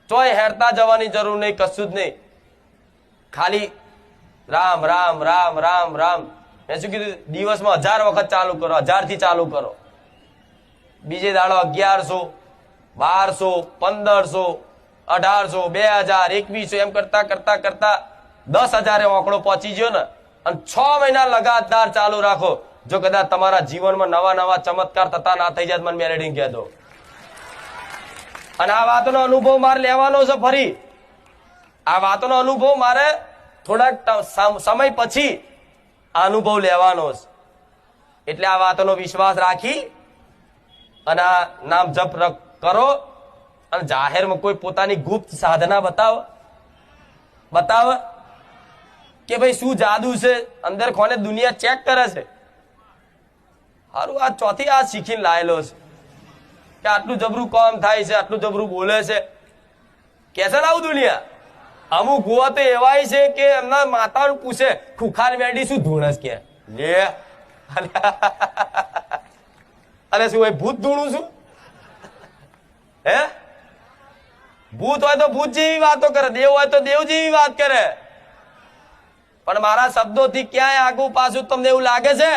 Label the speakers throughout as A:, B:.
A: ચોય હેરતા જવાની જરૂર નહીં, કશું જ નહીં. ખાલી રામ રામ રામ રામ રામ. મેં શું કીધું? દિવસમાં 1000 વખત ચાલુ કરો, 1000 થી ચાલુ કરો. બીજે દાડો 1100, 1200, 1500, 1800, 2000, 2100 એમ કરતા કરતા કરતા 10,000 આંકડો પહોંચી ગયો ને. અને 6 મહિના લગાતાર ચાલુ રાખો. જો કદાચ તમારા જીવનમાં નવા નવા ચમત્કાર થતા ના થઈ જાય, મને મેલેડીને કહેજો. અને આ વાતનો અનુભવ મારે લેવાનો છે. ફરી આ વાતનો અનુભવ મારે થોડાક સમય પછી આ અનુભવ લેવાનો છે. એટલે આ વાતનો વિશ્વાસ રાખી અને આ નામ જપ કરો. અને જાહેરમાં કોઈ પોતાની ગુપ્ત સાધના બતાવે કે ભાઈ શું જાદુ છે, અંદર કોને દુનિયા ચેક કરે છે. સારું, આ ચોથી આ શીખીને લાયેલો છે કે આટલું જબરું કામ થાય છે, આટલું જબરું બોલે છે. કે છે ને આવું દુનિયા. અમુક ગોવા તો એવાય છે કે એમના માતાનું પૂછે ખુખાર વેડી શું ધૂણસ કે લે અને શું ભાઈ ભૂત ધૂણું છું? હે? ભૂત હોય તો ભૂત જેવી વાતો કરે, દેવ હોય તો દેવ જેવી વાત કરે. પણ મારા શબ્દોથી ક્યાંય આગું પાછું તમને એવું લાગે છે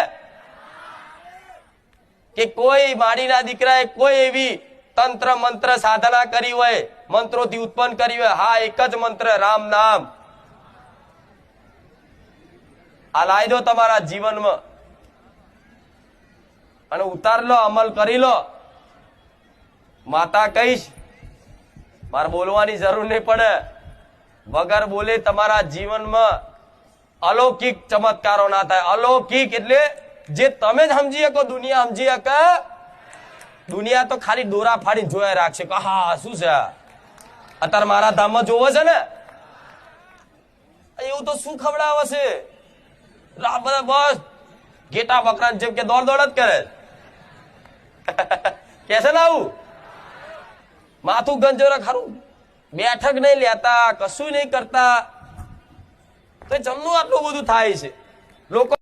A: કે કોઈ માડીના દીકરાએ કોઈ એવી તંત્ર મંત્ર સાધના કરી હોય, મંત્રોથી ઉત્પન્ન કરી હોય? હા, એક જ મંત્ર, રામ નામ. આ લાવી દો તમારા જીવનમાં અને ઉતાર લો, અમલ કરી લો. માતા કહીશ, મારે બોલવાની જરૂર નહીં પડે. વગર બોલે તમારા જીવનમાં અલૌકિક ચમત્કારો ના થાય. અલૌકિક એટલે જે તમે જ સમજી શકો, દુનિયા સમજી શકે. દુનિયા તો ખાલી દોરા ફાડીને જોયા રાખશે કે હા શું છે અત્યારે મારા ધામમાં જોવો છે ને. એવું તો શું ખવડાવે છે? બસ ઘેટા બકરા જેમ કે દોડ દોડ જ કરે. કે છે ને આવું માથું ગંજોરા ખરું, બેઠક નહીં લેતા, કશું નહીં કરતા, તો જમનું આટલું બધું થાય છે. લોકો